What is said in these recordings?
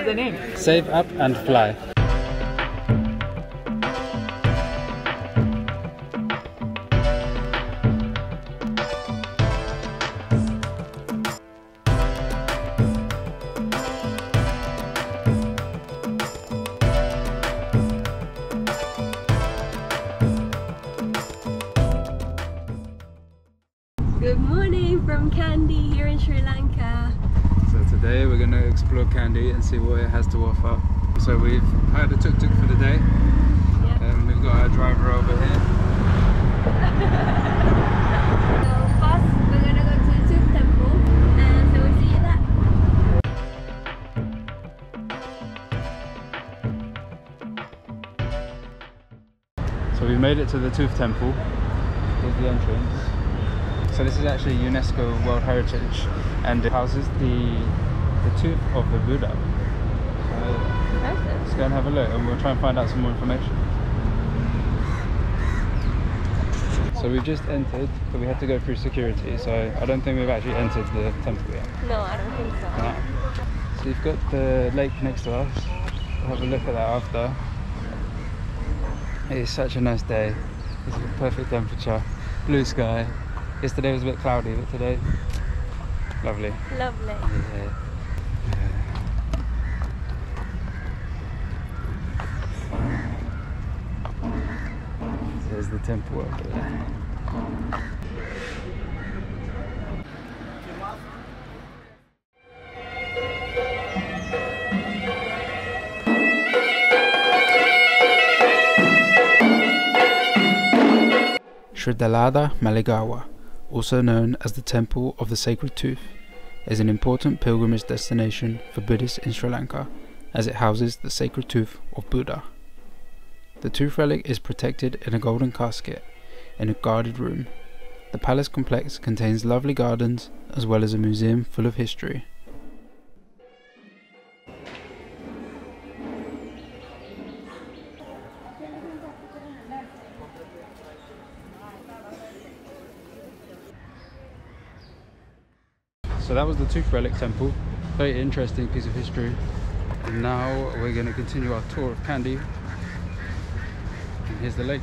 What's the name? Save up and fly. Good morning from Kandy here in Sri Lanka. So today we're going to explore Kandy and see what it has to offer. So we've hired a tuk-tuk for the day. Yep. And we've got our driver over here. So first we're gonna go to the Tooth Temple and so we'll see you there. So we made it to the Tooth Temple. Here's the entrance. So this is actually UNESCO World Heritage and it houses the tooth of the Buddha. So let's go and have a look and we'll try and find out some more information. So we've just entered, but we had to go through security, so I don't think we've actually entered the temple yet. No, I don't think so. No. So you've got the lake next to us. We'll have a look at that after. It is such a nice day. It's a perfect temperature. Blue sky. Yesterday was a bit cloudy, but today, lovely. Lovely. Yeah. There's the temple over there. Sri Dalada Maligawa, also known as the Temple of the Sacred Tooth, is an important pilgrimage destination for Buddhists in Sri Lanka, as it houses the sacred tooth of Buddha. The tooth relic is protected in a golden casket in a guarded room. The palace complex contains lovely gardens as well as a museum full of history. So that was the Tooth Relic Temple, very interesting piece of history. And now we're going to continue our tour of Kandy. And here's the lake.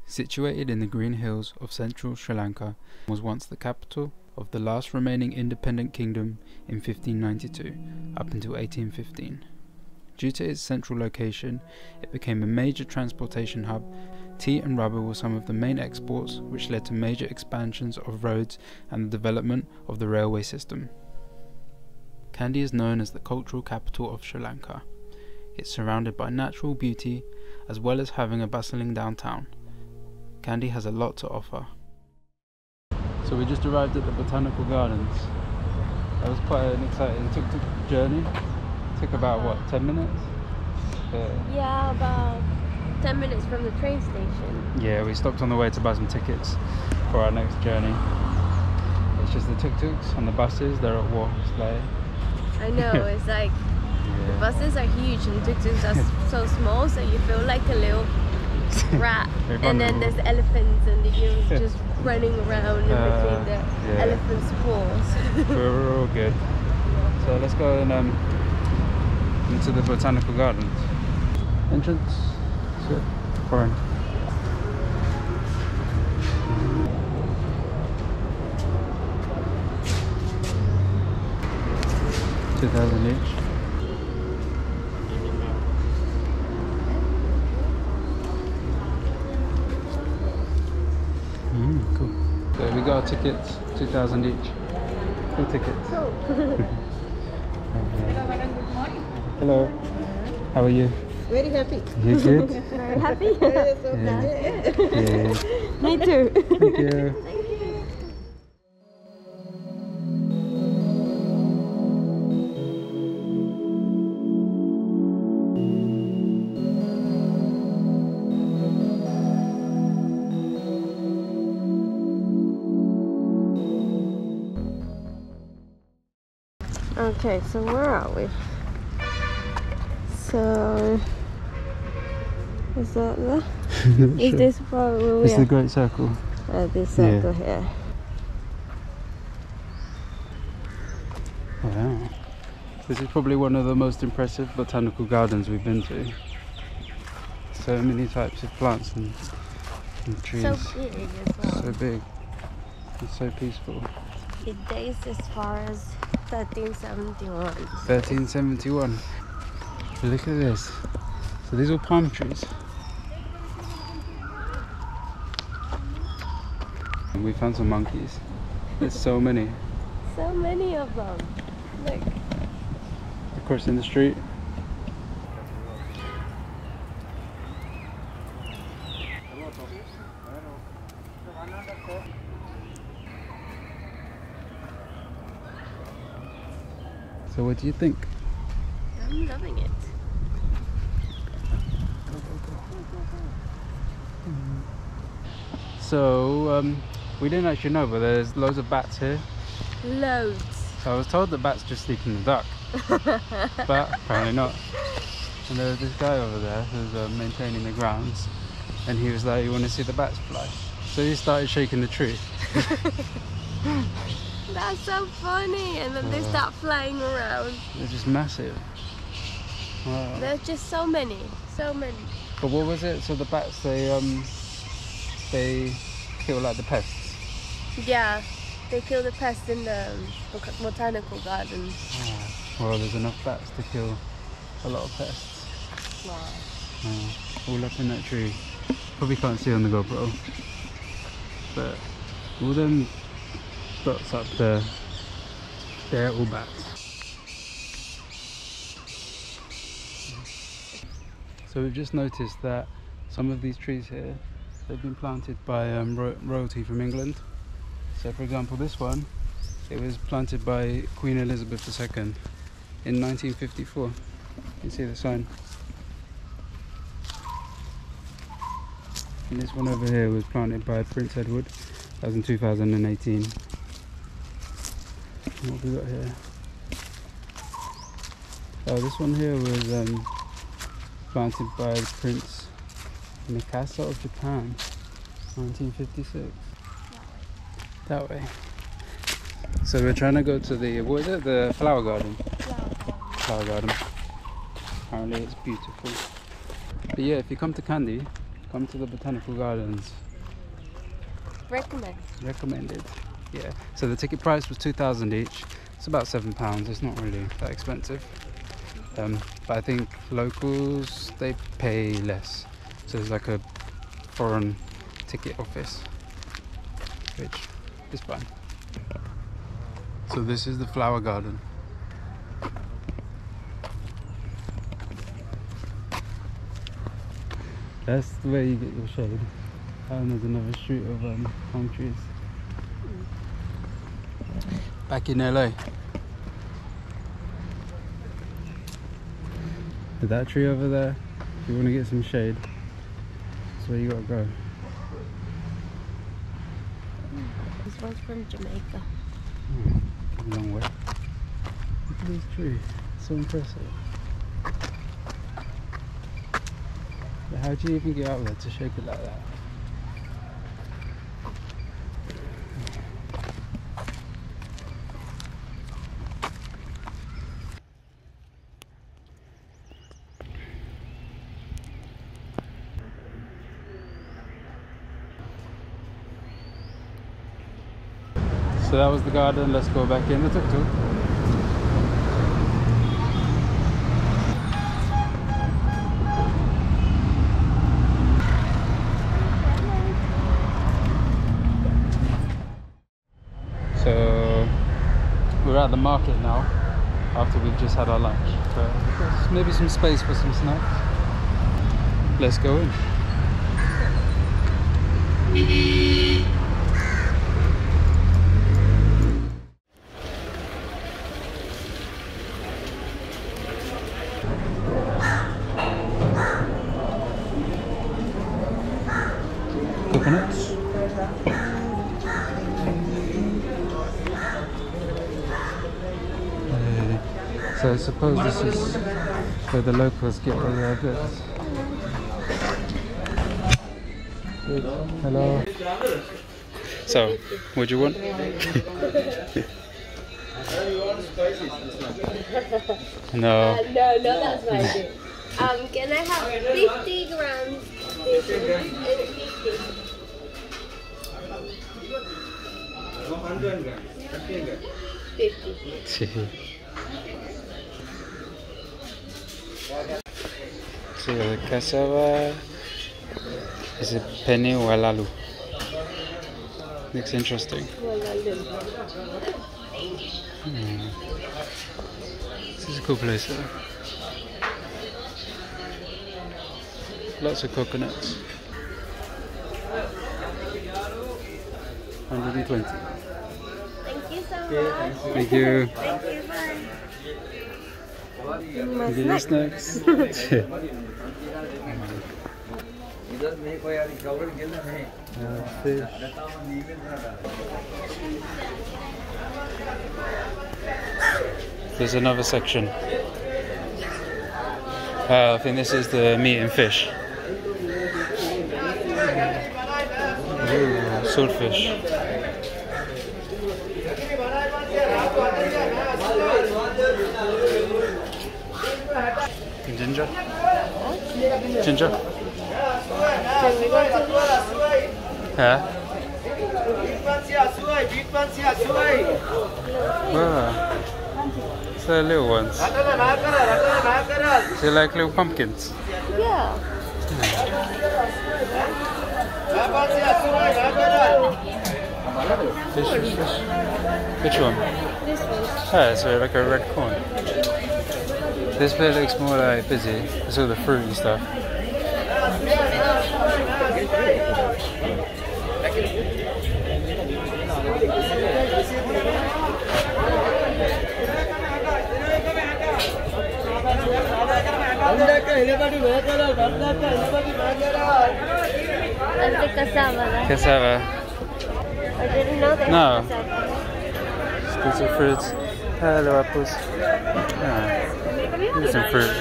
Situated in the green hills of central Sri Lanka, was once the capital of the last remaining independent kingdom in 1592, up until 1815. Due to its central location, it became a major transportation hub. Tea and rubber were some of the main exports, which led to major expansions of roads and the development of the railway system. Kandy is known as the cultural capital of Sri Lanka. It's surrounded by natural beauty, as well as having a bustling downtown. Kandy has a lot to offer. So we just arrived at the Botanical Gardens. That was quite an exciting tuk-tuk journey. Took about what, 10 minutes? Yeah, about 10 minutes from the train station. Yeah, we stopped on the way to buy some tickets for our next journey. It's just the tuk-tuks and the buses, they're at war. I know, it's like the buses are huge and tuk-tuks are so small, so you feel like a little rat. And then there's elephants and you're just running around in between the elephants' paws. We're all good. So let's go and into the Botanical Gardens. Entrance? Sit. Foreign. $2,000 each. Cool. So we got our tickets, 2,000 each. Full tickets. Cool. Hello. How are you? Very happy. You good? Very happy? Yeah. Me too. Thank you. Okay, so where are we? So is that the? Is Sure. this where we It's are? the Great Circle. This circle here. Wow. This is probably one of the most impressive botanical gardens we've been to. So many types of plants and trees. So big as well. So big. It's so peaceful. It dates as far as 1371. 1371. Look at this. So these are palm trees. And we found some monkeys. There's so many. So many of them. Look. Crossing the street. So what do you think? I'm loving it. So we didn't actually know, but there's loads of bats here. Loads. So I was told that bats just sleep in the dark, but apparently not. And there was this guy over there who's maintaining the grounds, and he was like, "You want to see the bats fly?" So he started shaking the tree. That's so funny, and then they start flying around. They're just massive. Wow. There's just so many, so many. But what was it? So the bats, they kill like the pests. Yeah, they kill the pests in the botanical garden. Well, there's enough bats to kill a lot of pests. Wow. All up in that tree. Probably can't see on the GoPro, but all them dots up there, they're all bats. So we've just noticed that some of these trees here, they've been planted by royalty from England. So for example, this one, it was planted by Queen Elizabeth II in 1954. You can see the sign. And this one over here was planted by Prince Edward. That was in 2018. And what have we got here? Oh, this one here was planted by Prince Mikasa of Japan, 1956. That way. So we're trying to go to the, what is it? The flower garden. Flower garden. Apparently it's beautiful. But yeah, if you come to Kandy, come to the botanical gardens. Recommended. Yeah. So the ticket price was 2,000 each. It's about £7. It's not really that expensive. But I think locals, they pay less. So there's like a foreign ticket office, which is fine. So this is the flower garden. That's where you get your shade. And there's another street of palm trees. Back in LA. That tree over there, if you want to get some shade, that's where you gotta go. This one's from Jamaica. A long way. Look at this tree, it's so impressive. But how do you even get out there to shake it like that? So that was the garden. Let's go back in the tuk-tuk. So we're at the market now after we've just had our lunch, but there's maybe some space for some snacks. Let's go in. Coconuts. So I suppose this is where the locals get all their bits. Good. Hello. So, what do you want? No. No, not that spicy. Can I have 50 grams? 50. 50. So the cassava is a penne walalu. Looks interesting. This is a cool place though. Lots of coconuts. 120. Thank you so much. Thank you. Thank you, bye. Give you snacks. Fish. There's another section. I think this is the meat and fish. Ooh, swordfish. Ginger? Ginger? Yeah. Wow. So little ones. They're like little pumpkins. Yeah. Fish. Which one? This one. Ah, so like a red corn. This bit looks more like busy. It's all the fruit and stuff. That's the cassava, right? Cassava. I didn't know that. No. Cassava. These are fruits. Hello, apples. Ah, here's some fruit. Is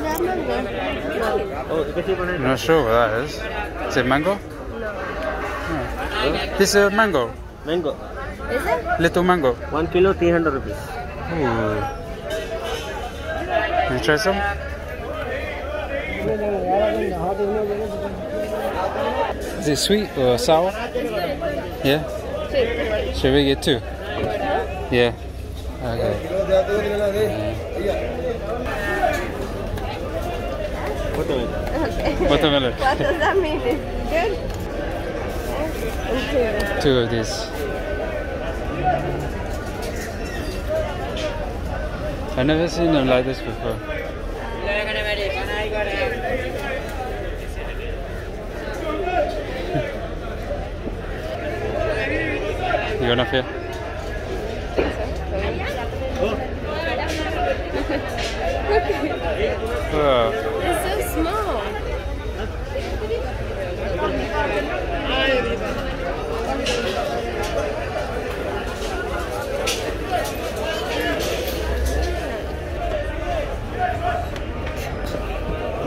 that mango? No. I'm not sure what that is. Is it mango? No. Oh. This is a mango. Mango. Is it? Little mango. 1 kilo 300 rupees. Ooh. Can you try some? Is it sweet or sour? Yeah? Sweet. Should we get two? Yeah. Okay. Watermelon. Okay. Watermelon. What does that mean? Is it good? Okay. Two of these. I've never seen them like this before. You got enough here? Wow. It's so small.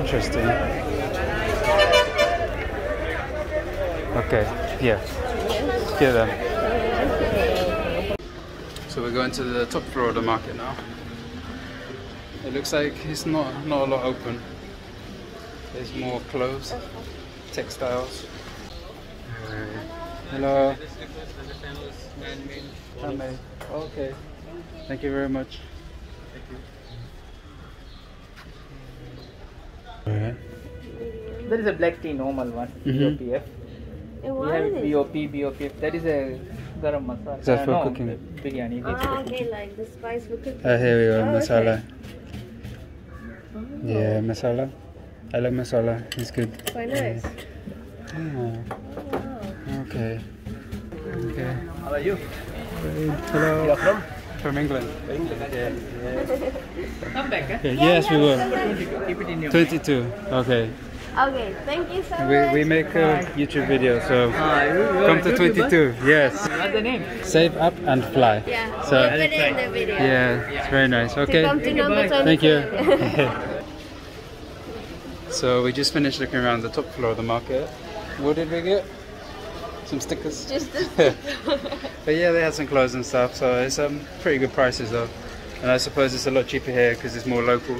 Interesting. Okay, yeah. Let's get them. So we're going to the top floor of the market now. It looks like it's not a lot open. There's more clothes, textiles. Hello. Handmade. Okay. Thank you very much. Alright. There is a black tea, normal one, BOPF. And We what have is it? BOPF. That is a garam masala. Is that for no, cooking? Biryani. Ah, okay, like the spice for cooking. Here we go, Oh, masala. okay. Yeah, masala. I like masala. It's good. Quite nice. Ah, Oh, wow. okay. Okay. How are you? Hello. You're from? From England. England. Come back, eh? Okay. Yes, we will. Keep it in your 22. Okay. Okay, thank you so much. We make a YouTube video, so you come to 22. Yes. What's the name? Save up and fly. Yeah, So we'll put it in the video. yeah, it's very nice. To Okay. come to number 22. Thank you. So we just finished looking around the top floor of the market. What did we get? some stickers. Just the But yeah, they had some clothes and stuff, so it's pretty good prices though. And I suppose it's a lot cheaper here because it's more local.